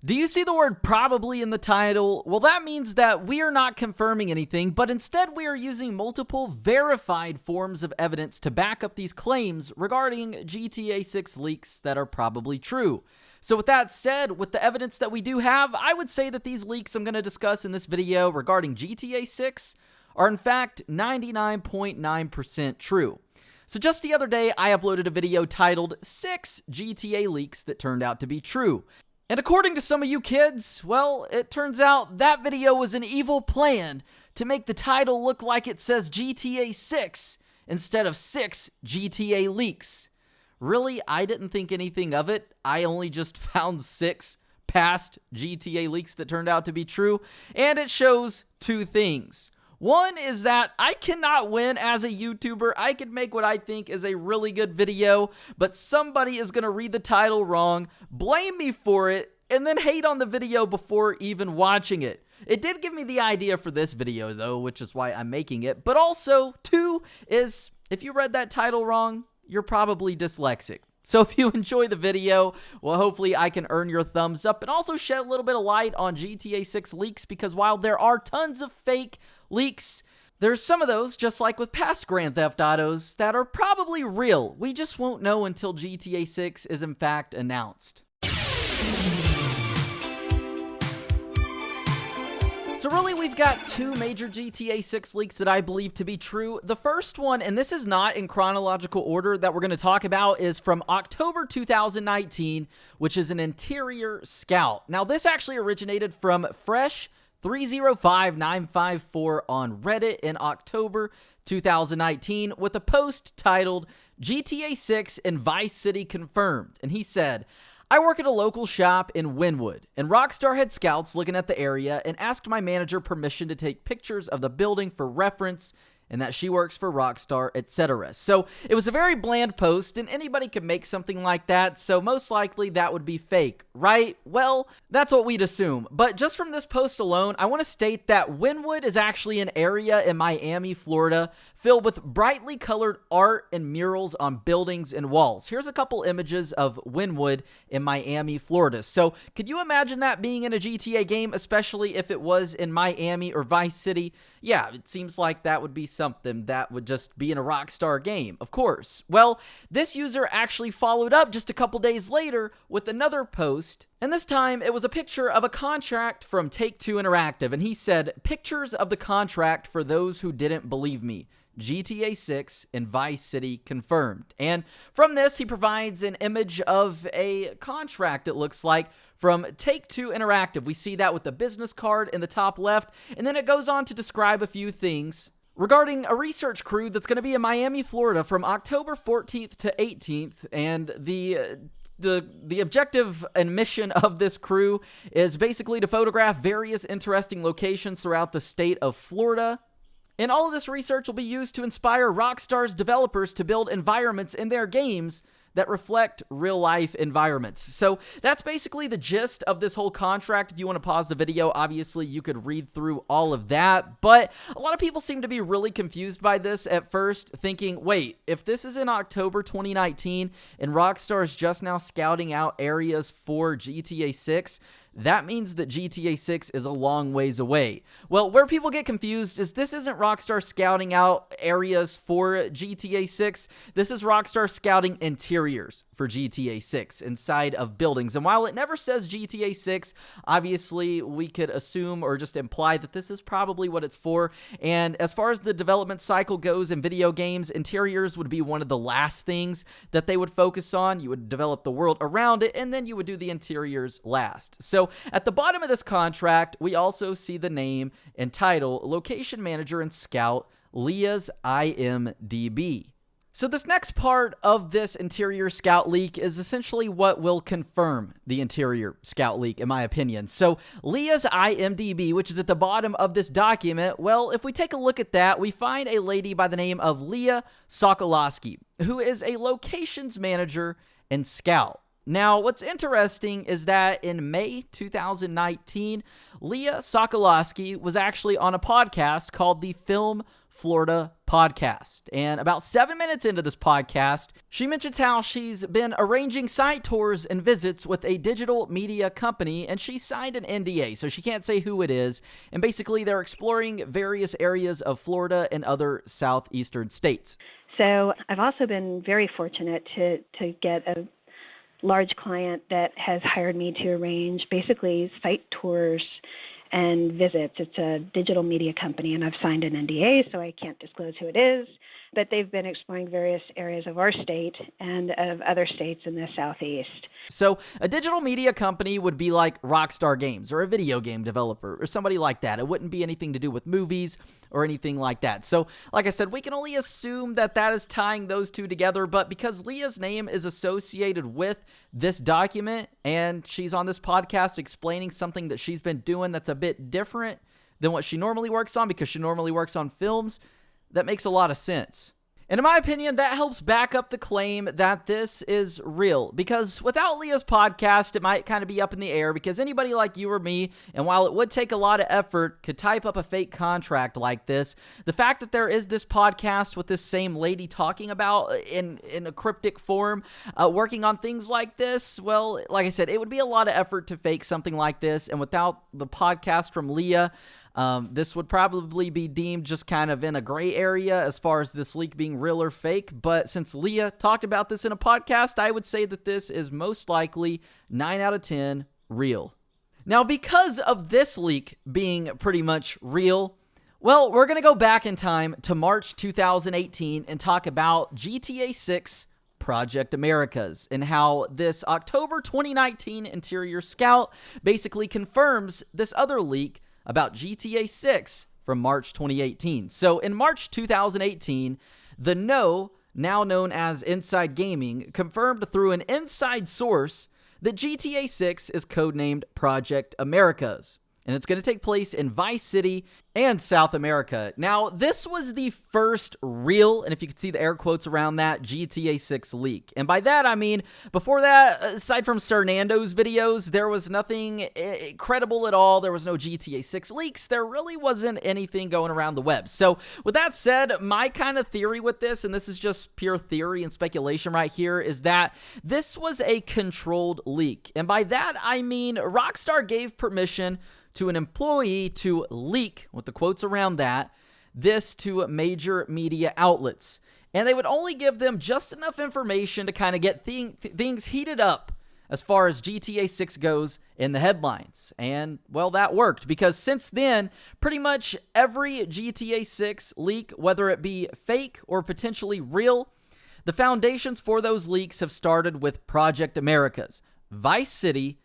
Do you see the word probably in the title? Well, that means that we are not confirming anything, but instead we are using multiple verified forms of evidence to back up these claims regarding GTA 6 leaks that are probably true. So with that said, with the evidence that we do have, I would say that these leaks I'm going to discuss in this video regarding GTA 6 are in fact 99.9% true. So just the other day, I uploaded a video titled 6 GTA leaks that turned out to be true. And according to some of you kids, well, it turns out that video was an evil plan to make the title look like it says GTA 6 instead of 6 GTA leaks. Really, I didn't think anything of it. I only just found 6 past GTA leaks that turned out to be true, and it shows two things. One is that I cannot win as a YouTuber. I could make what I think is a really good video, but somebody is going to read the title wrong, blame me for it, and then hate on the video before even watching it. It did give me the idea for this video, though, which is why I'm making it. But also, two is, if you read that title wrong, you're probably dyslexic. So if you enjoy the video, well, hopefully I can earn your thumbs up and also shed a little bit of light on GTA 6 leaks, because while there are tons of fake leaks, there's some of those, just like with past Grand Theft Autos, that are probably real. We just won't know until GTA 6 is in fact announced. So really, we've got two major GTA 6 leaks that I believe to be true. The first one, and this is not in chronological order, that we're going to talk about is from October 2019, which is an interior scout. Now, this actually originated from Fresh305954 on Reddit in October 2019 with a post titled GTA 6 in Vice City Confirmed. And he said, I work at a local shop in Wynwood, and Rockstar had scouts looking at the area and asked my manager permission to take pictures of the building for reference, and that she works for Rockstar, etc. So it was a very bland post, and anybody could make something like that, so most likely that would be fake, right? Well, that's what we'd assume. But just from this post alone, I want to state that Wynwood is actually an area in Miami, Florida, filled with brightly colored art and murals on buildings and walls. Here's a couple images of Wynwood in Miami, Florida. So could you imagine that being in a GTA game, especially if it was in Miami or Vice City? Yeah, it seems like that would be something that would just be in a Rockstar game, of course. Well, this user actually followed up just a couple days later with another post, and this time it was a picture of a contract from Take-Two Interactive, and he said, "Pictures of the contract for those who didn't believe me. GTA 6 in Vice City confirmed." And from this, he provides an image of a contract, it looks like, from Take-Two Interactive. We see that with the business card in the top left, and then it goes on to describe a few things regarding a research crew that's going to be in Miami, Florida from October 14th to 18th, and the objective and mission of this crew is basically to photograph various interesting locations throughout the state of Florida. And all of this research will be used to inspire Rockstar's developers to build environments in their games that reflect real-life environments. So that's basically the gist of this whole contract. If you want to pause the video, obviously you could read through all of that. But a lot of people seem to be really confused by this at first, thinking, wait, if this is in October 2019 and Rockstar is just now scouting out areas for GTA 6, that means that GTA 6 is a long ways away. Well, where people get confused is this isn't Rockstar scouting out areas for GTA 6. This is Rockstar scouting interiors for GTA 6 inside of buildings. And while it never says GTA 6, obviously we could assume or just imply that this is probably what it's for. And as far as the development cycle goes in video games, interiors would be one of the last things that they would focus on. You would develop the world around it, and then you would do the interiors last. So at the bottom of this contract, we also see the name and title, Location Manager and Scout, Leah's IMDb. So this next part of this interior scout leak is essentially what will confirm the interior scout leak, in my opinion. So Leah's IMDb, which is at the bottom of this document, well, if we take a look at that, we find a lady by the name of Leah Sokolowski, who is a locations manager and scout. Now, what's interesting is that in May 2019, Leah Sokolowski was actually on a podcast called the Film Florida Podcast. And about 7 minutes into this podcast, she mentions how she's been arranging site tours and visits with a digital media company, and she signed an NDA, so she can't say who it is. And basically, they're exploring various areas of Florida and other southeastern states. So I've also been very fortunate to get a large client that has hired me to arrange basically site tours and visits. It's a digital media company, and I've signed an NDA, so I can't disclose who it is, but they've been exploring various areas of our state and of other states in the Southeast. So a digital media company would be like Rockstar Games or a video game developer or somebody like that. It wouldn't be anything to do with movies or anything like that. So like I said, we can only assume that that is tying those two together, but because Leah's name is associated with this document and she's on this podcast explaining something that she's been doing that's a bit different than what she normally works on, because she normally works on films, that makes a lot of sense. And in my opinion, that helps back up the claim that this is real, because without Leah's podcast, it might kind of be up in the air, because anybody like you or me, and while it would take a lot of effort, could type up a fake contract like this. The fact that there is this podcast with this same lady talking about in a cryptic form, working on things like this, well, like I said, it would be a lot of effort to fake something like this, and without the podcast from Leah, this would probably be deemed just kind of in a gray area as far as this leak being real or fake. But since Leah talked about this in a podcast, I would say that this is most likely 9 out of 10 real. Now, because of this leak being pretty much real, well, we're going to go back in time to March 2018 and talk about GTA 6 Project Americas and how this October 2019 Interior Scout basically confirms this other leak about GTA 6 from March 2018. So in March 2018, The Know, now known as Inside Gaming, confirmed through an inside source that GTA 6 is codenamed Project Americas, and it's going to take place in Vice City and South America. Now, this was the first real, and if you could see the air quotes around that, GTA 6 leak. And by that, I mean, before that, aside from Cernando's videos, there was nothing credible at all. There was no GTA 6 leaks. There really wasn't anything going around the web. So, with that said, my kind of theory with this, and this is just pure theory and speculation right here, is that this was a controlled leak. And by that, I mean Rockstar gave permission to an employee to leak, with the quotes around that, this to major media outlets. And they would only give them just enough information to kind of get things heated up as far as GTA 6 goes in the headlines. And, well, that worked, because since then, pretty much every GTA 6 leak, whether it be fake or potentially real, the foundations for those leaks have started with Project Americas, Vice City,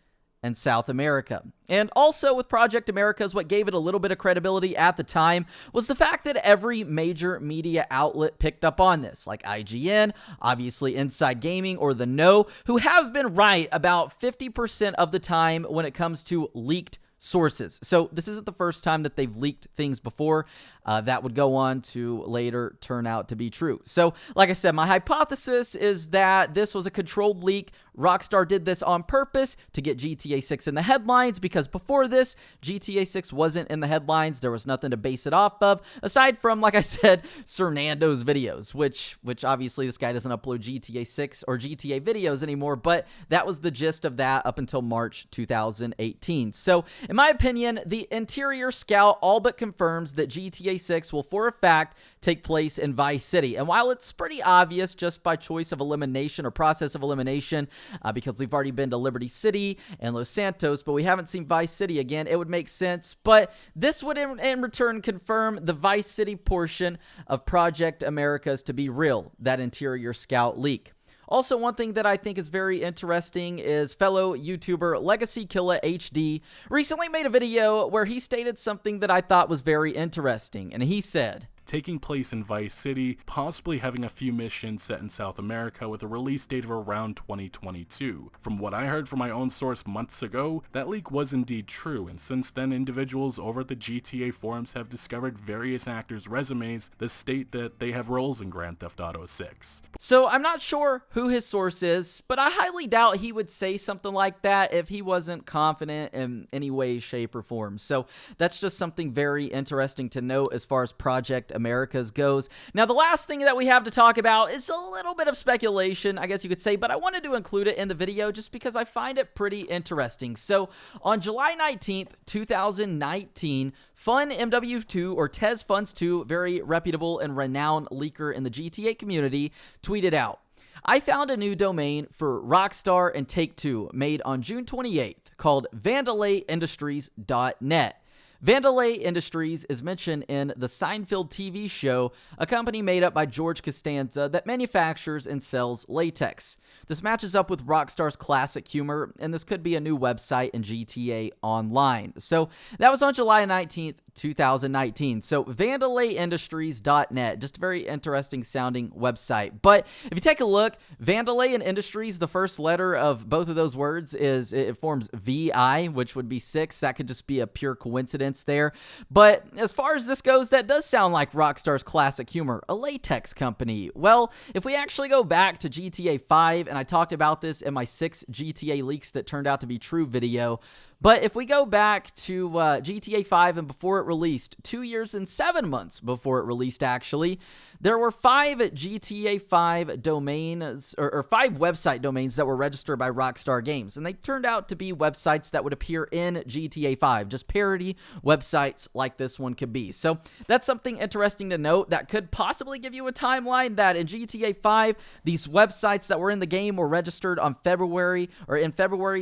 and South America. And also with Project Americas, what gave it a little bit of credibility at the time was the fact that every major media outlet picked up on this, like IGN, obviously Inside Gaming, or The Know, who have been right about 50% of the time when it comes to leaked sources. So this isn't the first time that they've leaked things before that would go on to later turn out to be true. So like I said, my hypothesis is that this was a controlled leak. Rockstar did this on purpose to get GTA 6 in the headlines, because before this, GTA 6 wasn't in the headlines. There was nothing to base it off of, aside from, like I said, Cernando's videos, which obviously this guy doesn't upload GTA 6 or GTA videos anymore, but that was the gist of that up until March 2018. So, in my opinion, the Interior Scout all but confirms that GTA 6 will, for a fact, take place in Vice City. And while it's pretty obvious just by choice of elimination or process of elimination, because we've already been to Liberty City and Los Santos, but we haven't seen Vice City again, it would make sense. But this would in return confirm the Vice City portion of Project Americas to be real, that Interior Scout leak. Also, one thing that I think is very interesting is fellow YouTuber LegacyKillaHD recently made a video where he stated something that I thought was very interesting, and he said, taking place in Vice City, possibly having a few missions set in South America with a release date of around 2022. From what I heard from my own source months ago, that leak was indeed true, and since then individuals over at the GTA forums have discovered various actors' resumes that state that they have roles in Grand Theft Auto 6. So I'm not sure who his source is, but I highly doubt he would say something like that if he wasn't confident in any way, shape, or form. So that's just something very interesting to note as far as Project Americas goes. Now, the last thing that we have to talk about is a little bit of speculation, I guess you could say, but I wanted to include it in the video just because I find it pretty interesting. So, on July 19th, 2019, Fun MW2, or Tez Funds 2, very reputable and renowned leaker in the GTA community, tweeted out, "I found a new domain for Rockstar and Take-Two made on June 28th called VandelayIndustries.net. Vandelay Industries is mentioned in the Seinfeld TV show, a company made up by George Costanza that manufactures and sells latex. This matches up with Rockstar's classic humor, and this could be a new website in GTA Online." So that was on July 19th, 2019. So VandelayIndustries.net, just a very interesting sounding website. But if you take a look, Vandelay and Industries, the first letter of both of those words it forms VI, which would be 6. That could just be a pure coincidence there. But as far as this goes, that does sound like Rockstar's classic humor, a latex company. Well, if we actually go back to GTA 5, and I talked about this in my 6 GTA leaks that turned out to be true video, but if we go back to GTA 5 and before it released, 2 years and 7 months before it released actually, there were 5 GTA 5 domains, or 5 website domains that were registered by Rockstar Games, and they turned out to be websites that would appear in GTA 5, just parody websites like this one could be. So that's something interesting to note that could possibly give you a timeline that in GTA 5, these websites that were in the game were registered in February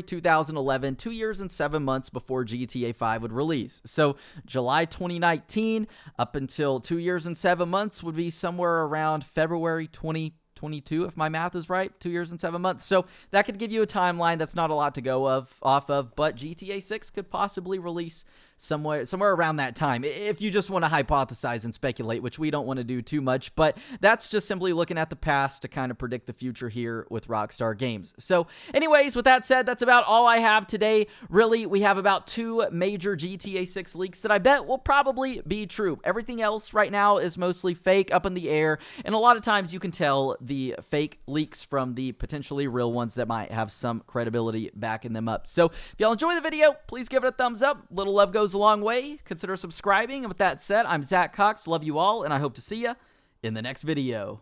2011, 2 years and 7 months before GTA 5 would release. So July 2019 up until 2 years and 7 months would be somewhere around February 2022, if my math is right, 2 years and 7 months. So that could give you a timeline. That's not a lot to go off of, but GTA 6 could possibly release somewhere around that time, if you just want to hypothesize and speculate, which we don't want to do too much, but that's just simply looking at the past to kind of predict the future here with Rockstar Games. So anyways, with that said, that's about all I have today. Really, we have about 2 major GTA 6 leaks that I bet will probably be true. Everything else right now is mostly fake, up in the air, and a lot of times you can tell the fake leaks from the potentially real ones that might have some credibility backing them up. So if y'all enjoy the video, please give it a thumbs up. Little love goes a long way. Consider subscribing. And with that said, I'm Zach Cox. Love you all, and I hope to see you in the next video.